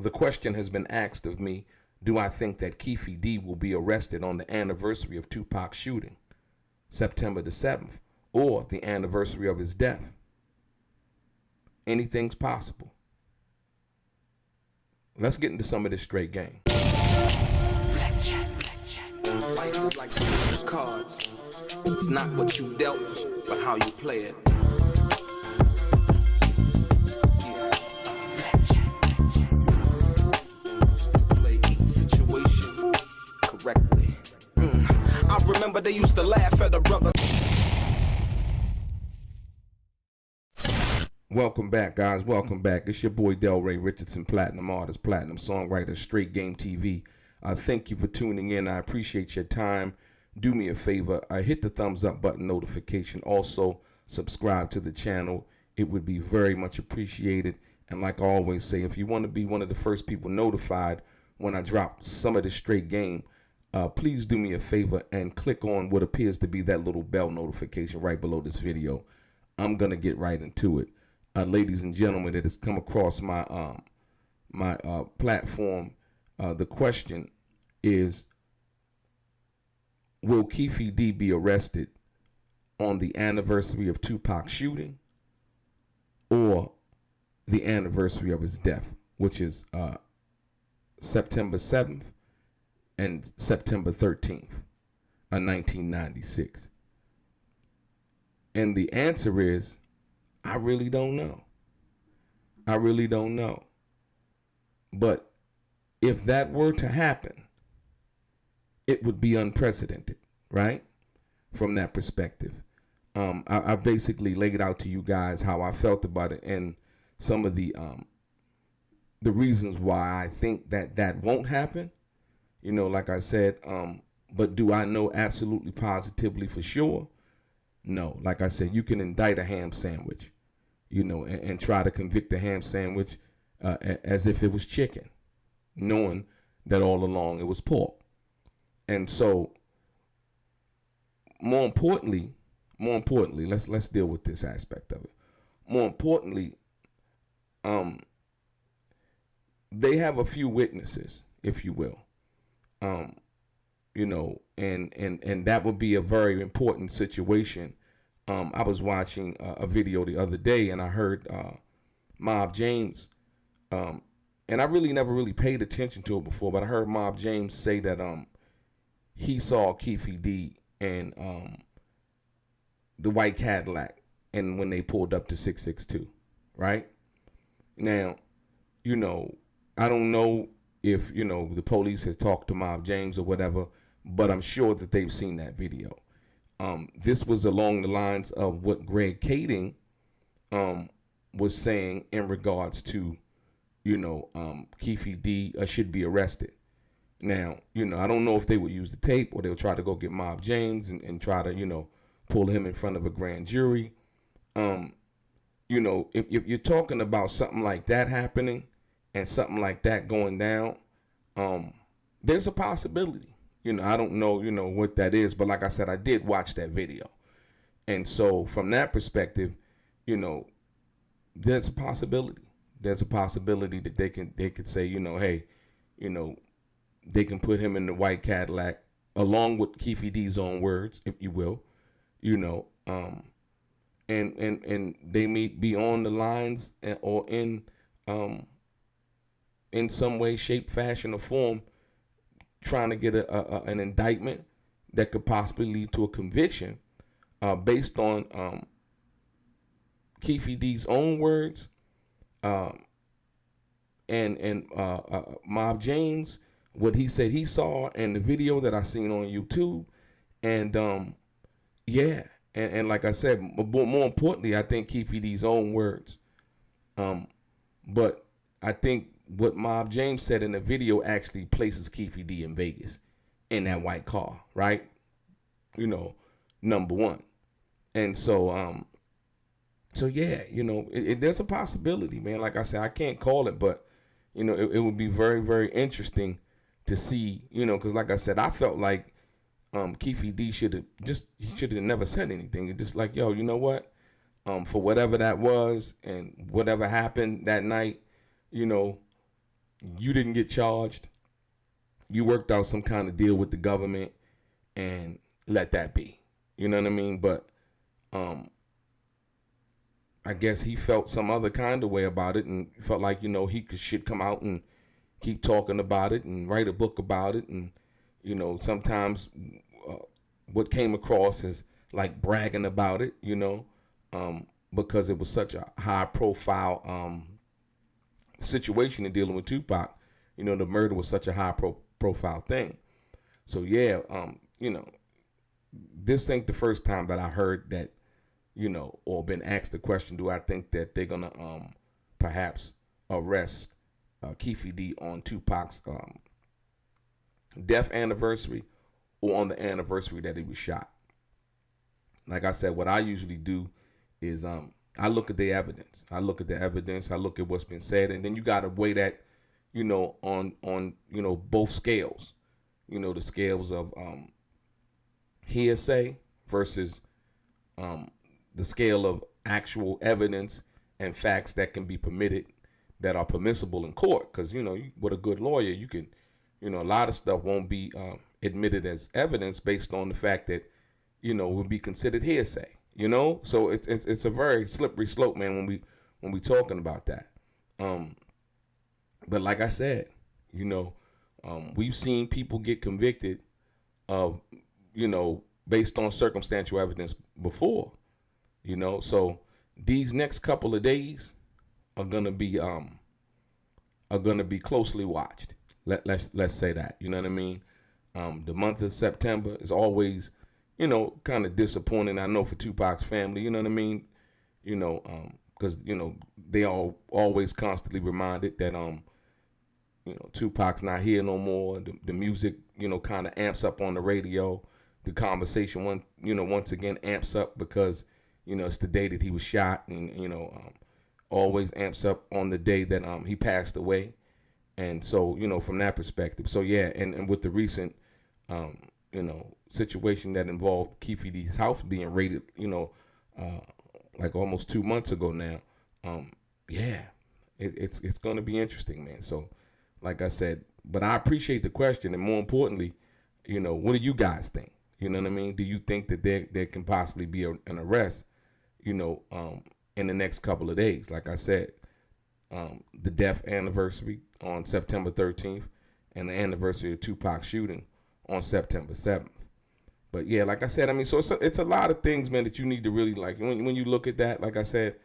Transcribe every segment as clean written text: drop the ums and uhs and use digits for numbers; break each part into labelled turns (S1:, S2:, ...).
S1: The question has been asked of me, do I think that Keefe D will be arrested on the anniversary of 2Pac's shooting, September the 7th, or the anniversary of his death? Anything's possible. Let's get into some of this straight game.
S2: Life is like the cards. It's not what you dealt, but how you play it. Play each situation correctly. I remember they used to laugh at a brother.
S1: Welcome back, guys. Welcome back. It's your boy DELRAY, Richardson, platinum artist, platinum songwriter, Straight Game TV. Thank you for tuning in. I appreciate your time. Do me a favor. Hit the thumbs up button notification. Also, subscribe to the channel. It would be very much appreciated. And like I always say, if you want to be one of the first people notified when I drop some of this straight game, please do me a favor and click on what appears to be that little bell notification right below this video. I'm going to get right into it. Ladies and gentlemen, that has come across my platform. The question is, will Keefe D be arrested on the anniversary of 2Pac's shooting or the anniversary of his death, which is September 7th and September 13th of 1996? And the answer is, I really don't know. I really don't know. But if that were to happen, it would be unprecedented, right? From that perspective. I basically laid out to you guys how I felt about it and some of the reasons why I think that that won't happen. You know, like I said, but do I know absolutely positively for sure? No. Like I said, you can indict a ham sandwich, you know, and try to convict the ham sandwich as if it was chicken, knowing that all along it was pork. And so, more importantly, let's deal with this aspect of it. More importantly, they have a few witnesses, if you will, you know, and that would be a very important situation. I was watching a video the other day, and I heard Mob James, and I never really paid attention to it before, but I heard Mob James say that he saw Keefe D and the white Cadillac, and when they pulled up to 662, right? Now, you know, I don't know if, you know, the police has talked to Mob James or whatever, but I'm sure that they've seen that video. This was along the lines of what Greg Kading was saying in regards to, you know, Keefe D should be arrested. Now, you know, I don't know if they would use the tape or they'll try to go get Mob James and try to, you know, pull him in front of a grand jury. You know, if you're talking about something like that happening and something like that going down, there's a possibility. You know, I don't know, you know, what that is, but like I said, I did watch that video. And so from that perspective, you know, there's a possibility. There's a possibility that they could say, you know, hey, you know, they can put him in the white Cadillac along with Keefe D's own words, if you will, you know, and they may be on the lines or in some way, shape, fashion, or form trying to get an indictment that could possibly lead to a conviction based on Keefe D's own words and Mob James, what he said he saw, and the video that I seen on YouTube. And yeah, and like I said, more importantly, I think Keefe D's own words. But I think what Mob James said in the video actually places Keefe D in Vegas in that white car, right? You know, number one. And so, so yeah, you know, there's a possibility, man. Like I said, I can't call it, but, you know, it would be very, very interesting to see, you know, because like I said, I felt like Keefe D should have never said anything. It's just like, yo, you know what? For whatever that was and whatever happened that night, you know, You didn't get charged. You worked out some kind of deal with the government and let that be. You know what I mean? But I guess he felt some other kind of way about it and felt like, he should come out and keep talking about it and write a book about it. And, sometimes what came across is like bragging about it, because it was such a high profile situation in dealing with Tupac. The murder was such a high profile thing. So yeah, this ain't the first time that I heard that, or been asked the question, do I think that they're gonna perhaps arrest Keefe D on Tupac's death anniversary or on the anniversary that he was shot. Like I said, what I usually do is I look at the evidence. I look at what's been said, and then you gotta weigh that, on both scales. The scales of hearsay versus the scale of actual evidence and facts that can be permitted, that are permissible in court. Because with a good lawyer, you can, a lot of stuff won't be admitted as evidence based on the fact that will be considered hearsay. So it's a very slippery slope, man, when we talking about that. But like I said, we've seen people get convicted of, based on circumstantial evidence before. So these next couple of days are gonna be closely watched. Let's say that. You know what I mean? The month of September is always, kind of disappointing. I know for Tupac's family, you know what I mean? Because they are always constantly reminded that Tupac's not here no more. The music, kind of amps up on the radio. The conversation once again amps up because it's the day that he was shot, and always amps up on the day that he passed away. And so from that perspective, so yeah, and with the recent situation that involved Keefe D's house being raided, like almost 2 months ago now, yeah, it's going to be interesting, man. So like I said, but I appreciate the question, and more importantly, what do you guys think? You know what I mean? Do you think that there can possibly be an arrest, in the next couple of days? Like I said, the death anniversary on September 13th and the anniversary of Tupac's shooting on September 7th. But yeah, like I said, I mean, so it's a lot of things, man, that you need to really like when you look at that. Like I said,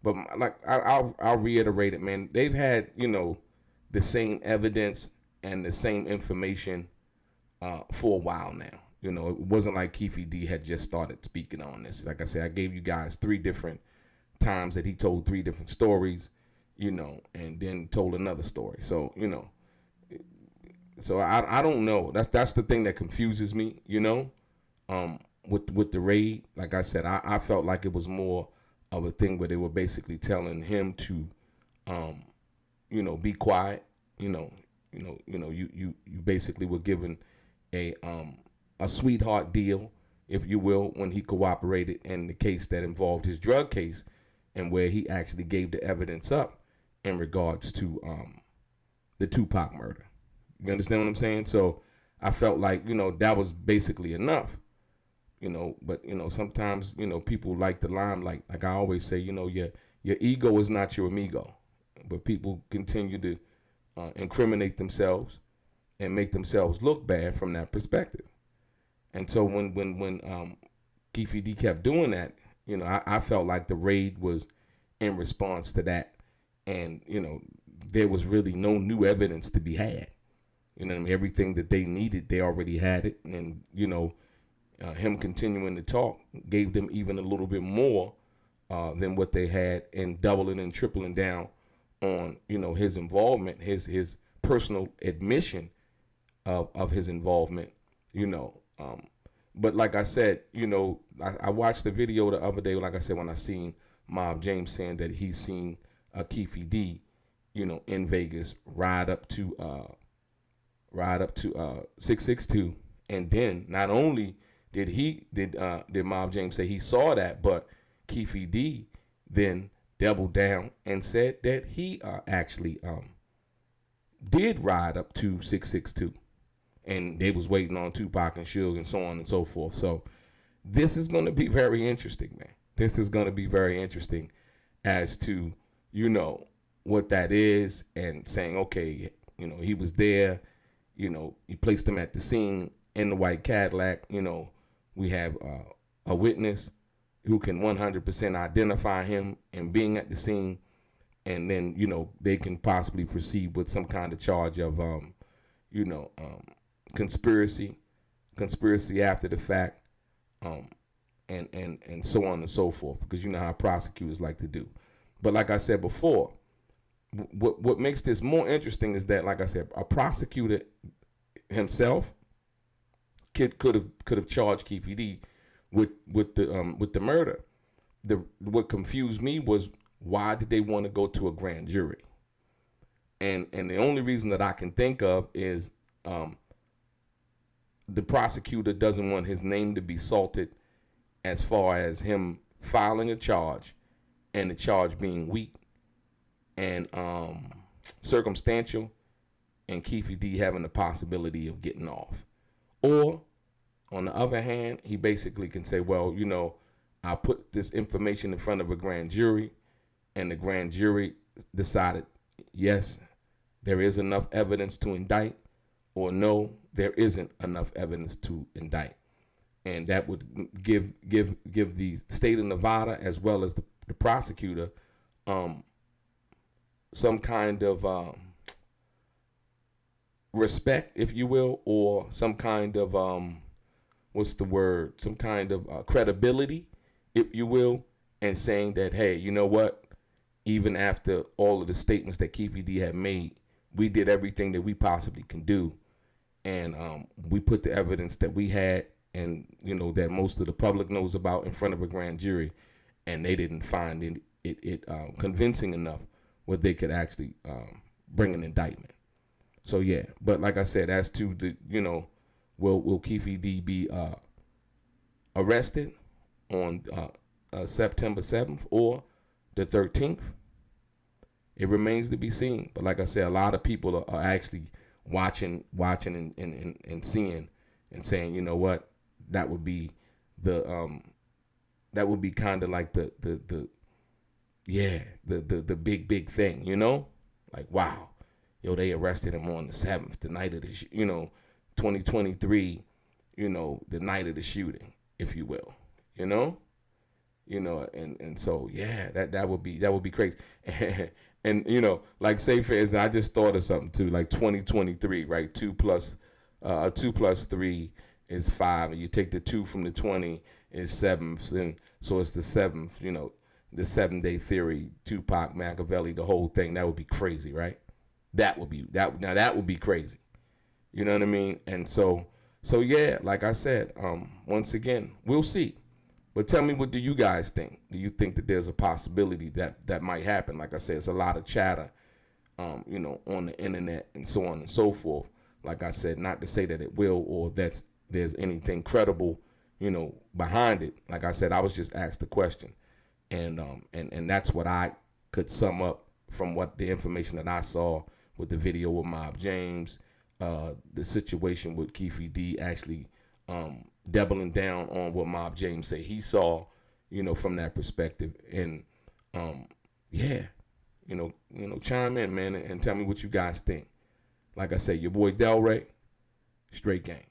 S1: but like I'll reiterate it, man. They've had the same evidence and the same information for a while now. It wasn't like Keefe D had just started speaking on this. Like I said, I gave you guys 3 different times that he told 3 different stories, and then told another story. So, so I don't know. That's the thing that confuses me, with the raid. Like I said, I felt like it was more of a thing where they were basically telling him to, be quiet. You basically were given a sweetheart deal, if you will, when he cooperated in the case that involved his drug case, and where he actually gave the evidence up in regards to the Tupac murder. You understand what I'm saying? So I felt like, that was basically enough. But sometimes, people like the limelight. Like I always say, your ego is not your amigo. But people continue to incriminate themselves and make themselves look bad from that perspective. And so when Keefe D kept doing that, I felt like the raid was in response to that. And, there was really no new evidence to be had. Everything that they needed, they already had it. And, him continuing to talk gave them even a little bit more than what they had, and doubling and tripling down on, his involvement, his personal admission of his involvement, but like I said, I watched the video the other day, like I said, when I seen Mob James saying that he's seen Keefe D, in Vegas ride up to 662, and then not only did Mob James say he saw that, but Keefe D then doubled down and said that he actually did ride up to 662, and they was waiting on Tupac and Suge and so on and so forth. So this is going to be very interesting, man. This is going to be very interesting as to, you know, what that is, and saying, okay, you know, he was there, you know, he placed him at the scene in the white Cadillac. You know, we have a witness who can 100% identify him and being at the scene, and then, you know, they can possibly proceed with some kind of charge of, you know, conspiracy after the fact, and so on and so forth, because you know how prosecutors like to do. But like I said before, what makes this more interesting is that, like I said, a prosecutor himself could have charged Keefe D with the murder. What confused me was, why did they want to go to a grand jury? And the only reason that I can think of is the prosecutor doesn't want his name to be salted as far as him filing a charge and the charge being weak and circumstantial, and Keefe D having the possibility of getting off. Or on the other hand, he basically can say, well, you know, I put this information in front of a grand jury, and the grand jury decided, yes, there is enough evidence to indict, or no, there isn't enough evidence to indict. And that would give the state of Nevada, as well as the prosecutor, some kind of respect, if you will, or some kind of some kind of credibility, if you will, and saying that, hey, you know what, even after all of the statements that Keefe D had made, we did everything that we possibly can do, and we put the evidence that we had, and you know, that most of the public knows about, in front of a grand jury, and they didn't find it convincing enough where they could actually bring an indictment. So yeah, but like I said, as to the, you know, will Keefe D be arrested on September 7th or the 13th? It remains to be seen. But like I said, a lot of people are actually watching and seeing and saying, you know what, that would be the that would be kind of like the big thing, you know? Like, wow, yo, they arrested him on the 7th, the night of the, 2023, you know, the night of the shooting, if you will, you know? You know, and so, yeah, that would be crazy. And you know, like, say for instance, I just thought of something too, like 2023, right? 2 plus 3 is 5, and you take the 2 from the 20 is 7, and so it's the 7th, you know, the 7-day theory, Tupac, Machiavelli, the whole thing. That would be crazy, right? That would be crazy. You know what I mean? And so yeah, like I said, once again, we'll see. But tell me, what do you guys think? Do you think that there's a possibility that might happen? Like I said, it's a lot of chatter, you know, on the internet and so on and so forth. Like I said, not to say that it will, or that there's anything credible, you know, behind it. Like I said, I was just asked the question, and that's what I could sum up from what the information that I saw with the video with Mob James, the situation with Keefe D actually doubling down on what Mob James say he saw, you know, from that perspective. And yeah, you know, chime in, man, and tell me what you guys think. Like I say, your boy DELRAY, straight game.